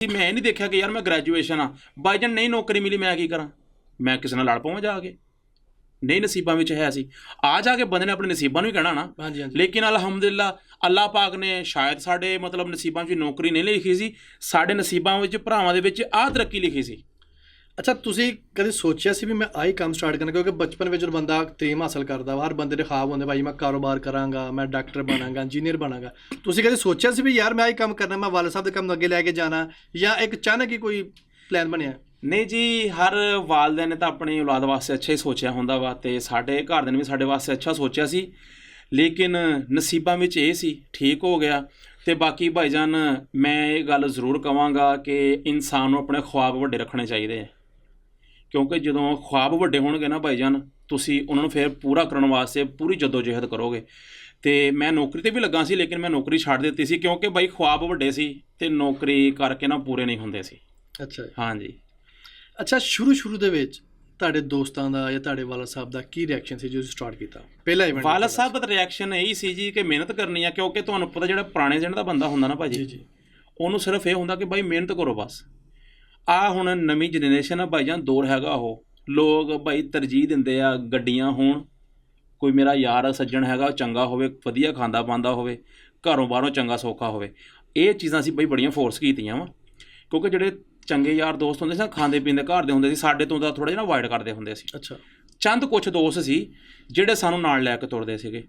ਮੈਂ ਇਹ ਨਹੀਂ ਦੇਖਿਆ ਕਿ ਯਾਰ ਮੈਂ ਗ੍ਰੈਜੂਏਸ਼ਨ ਆ, ਬਾਈ ਚਾਂਸ ਨਹੀਂ ਨੌਕਰੀ ਮਿਲੀ ਮੈਂ ਕੀ ਕਰਾਂ, ਮੈਂ ਕਿਸੇ ਨਾਲ ਲੜ ਪਵਾਂ ਜਾ ਕੇ? ਨਹੀਂ, ਨਸੀਬਾਂ ਵਿੱਚ ਹੈ ਸੀ। ਆ ਜਾ ਕੇ ਬੰਦੇ ਨੇ ਆਪਣੇ ਨਸੀਬਾਂ ਨੂੰ ਹੀ ਕਹਿਣਾ ਨਾ। ਹਾਂਜੀ ਹਾਂਜੀ। ਲੇਕਿਨ ਅਲਹਮਦੁਲਿਲਾ ਅੱਲਾਹ ਪਾਕ ਨੇ ਸ਼ਾਇਦ ਸਾਡੇ ਮਤਲਬ ਨਸੀਬਾਂ ਵਿੱਚ ਨੌਕਰੀ ਨਹੀਂ ਲਿਖੀ ਸੀ, ਸਾਡੇ ਨਸੀਬਾਂ ਵਿੱਚ ਭਰਾਵਾਂ ਦੇ ਵਿੱਚ ਆਹ ਤਰੱਕੀ ਲਿਖੀ ਸੀ। ਅੱਛਾ, ਤੁਸੀਂ ਕਦੇ ਸੋਚਿਆ ਸੀ ਵੀ ਮੈਂ ਆਹੀ ਕੰਮ ਸਟਾਰਟ ਕਰਨਾ? ਕਿਉਂਕਿ ਬਚਪਨ ਵਿੱਚ ਜਦੋਂ ਬੰਦਾ ਤਰੀਮ ਹਾਸਲ ਕਰਦਾ ਵਾ, ਹਰ ਬੰਦੇ ਦੇ ਖ਼ਾਬ ਹੁੰਦੇ, ਭਾਈ ਮੈਂ ਕਾਰੋਬਾਰ ਕਰਾਂਗਾ, ਮੈਂ ਡਾਕਟਰ ਬਣਾਂਗਾ, ਇੰਜੀਨੀਅਰ ਬਣਾਂਗਾ। ਤੁਸੀਂ ਕਦੇ ਸੋਚਿਆ ਸੀ ਵੀ ਯਾਰ ਮੈਂ ਆਹੀ ਕੰਮ ਕਰਨਾ, ਮੈਂ ਵਾਲਦ ਸਾਹਿਬ ਦੇ ਕੰਮ ਨੂੰ ਅੱਗੇ ਲੈ ਕੇ ਜਾਣਾ, ਜਾਂ ਇੱਕ ਅਚਾਨਕ ਹੀ ਕੋਈ ਪਲਾਨ ਬਣਿਆ? ਨਹੀਂ ਜੀ, ਹਰ ਵਾਲਦਿਆਂ ਨੇ ਤਾਂ ਆਪਣੀ ਔਲਾਦ ਵਾਸਤੇ ਅੱਛਾ ਹੀ ਸੋਚਿਆ ਹੁੰਦਾ ਵਾ, ਅਤੇ ਸਾਡੇ ਘਰਦਿਆਂ ਨੇ ਵੀ ਸਾਡੇ ਵਾਸਤੇ ਅੱਛਾ ਸੋਚਿਆ ਸੀ, ਲੇਕਿਨ ਨਸੀਬਾਂ ਵਿੱਚ ਇਹ ਸੀ ਠੀਕ ਹੋ ਗਿਆ। ਅਤੇ ਬਾਕੀ ਭਾਈਜਾਨ ਮੈਂ ਇਹ ਗੱਲ ਜ਼ਰੂਰ ਕਹਾਂਗਾ ਕਿ ਇਨਸਾਨ ਨੂੰ ਆਪਣੇ ਖ਼ਵਾਬ ਵੱਡੇ ਰੱਖਣੇ ਚਾਹੀਦੇ ਹੈ, ਕਿਉਂਕਿ ਜਦੋਂ ਖ਼ਵਾਬ ਵੱਡੇ ਹੋਣਗੇ ਨਾ ਭਾਈਜਾਨ, ਤੁਸੀਂ ਉਹਨਾਂ ਨੂੰ ਫਿਰ ਪੂਰਾ ਕਰਨ ਵਾਸਤੇ ਪੂਰੀ ਜਦੋਜਹਿਦ ਕਰੋਗੇ। ਅਤੇ ਮੈਂ ਨੌਕਰੀ 'ਤੇ ਵੀ ਲੱਗਾ ਸੀ, ਲੇਕਿਨ ਮੈਂ ਨੌਕਰੀ ਛੱਡ ਦਿੱਤੀ ਸੀ, ਕਿਉਂਕਿ ਬਾਈ ਖ਼ਵਾਬ ਵੱਡੇ ਸੀ ਅਤੇ ਨੌਕਰੀ ਕਰਕੇ ਨਾ ਪੂਰੇ ਨਹੀਂ ਹੁੰਦੇ ਸੀ। ਅੱਛਾ ਹਾਂਜੀ। ਅੱਛਾ, ਸ਼ੁਰੂ ਦੇ ਵਿੱਚ ਤੁਹਾਡੇ ਦੋਸਤਾਂ ਦਾ ਜਾਂ ਤੁਹਾਡੇ ਵਾਲਦ ਸਾਹਿਬ ਦਾ ਕੀ ਰਿਐਕਸ਼ਨ ਸੀ ਜਦੋਂ ਸਟਾਰਟ ਕੀਤਾ ਪਹਿਲਾ ਇਵੈਂਟ? ਵਾਲਦ ਸਾਹਿਬ ਦਾ ਰਿਐਕਸ਼ਨ ਇਹੀ ਸੀ ਜੀ ਕਿ ਮਿਹਨਤ ਕਰਨੀ ਆ, ਕਿਉਂਕਿ ਤੁਹਾਨੂੰ ਪਤਾ ਜਿਹੜਾ ਪੁਰਾਣੇ ਦਿਨ ਦਾ ਬੰਦਾ ਹੁੰਦਾ ਨਾ ਭਾਜੀ, ਜੀ। ਉਹਨੂੰ ਸਿਰਫ ਇਹ ਹੁੰਦਾ ਕਿ ਬਾਈ ਮਿਹਨਤ ਕਰੋ ਬਸ। ਆਹ ਹੁਣ ਨਵੀਂ ਜਨਰੇਸ਼ਨ ਆ ਭਾਈਜਾਨ, ਦੌਰ ਹੈਗਾ ਉਹ, ਲੋਕ ਭਾਈ ਤਰਜੀਹ ਦਿੰਦੇ ਆ ਗੱਡੀਆਂ ਹੋਣ, ਕੋਈ ਮੇਰਾ ਯਾਰ ਸੱਜਣ ਹੈਗਾ ਉਹ ਚੰਗਾ ਹੋਵੇ, ਵਧੀਆ ਖਾਂਦਾ ਪਾਉਂਦਾ ਹੋਵੇ, ਘਰੋਂ ਬਾਹਰੋਂ ਚੰਗਾ ਸੌਖਾ ਹੋਵੇ। ਇਹ ਚੀਜ਼ਾਂ ਅਸੀਂ ਬਾਈ ਬੜੀਆਂ ਫੋਰਸ ਕੀਤੀਆਂ ਵਾ, ਕਿਉਂਕਿ ਜਿਹੜੇ ਚੰਗੇ ਯਾਰ ਦੋਸਤ ਹੁੰਦੇ ਸੀ ਨਾ, ਖਾਂਦੇ ਪੀਂਦੇ ਘਰ ਦੇ ਹੁੰਦੇ ਸੀ, ਸਾਡੇ ਤੋਂ ਤਾਂ ਥੋੜ੍ਹਾ ਜਿਹਾ ਅਵਾਇਡ ਕਰਦੇ ਹੁੰਦੇ ਸੀ। ਅੱਛਾ। ਚੰਦ ਕੁਛ ਦੋਸਤ ਸੀ ਜਿਹੜੇ ਸਾਨੂੰ ਨਾਲ ਲੈ ਕੇ ਤੁਰਦੇ ਸੀਗੇ,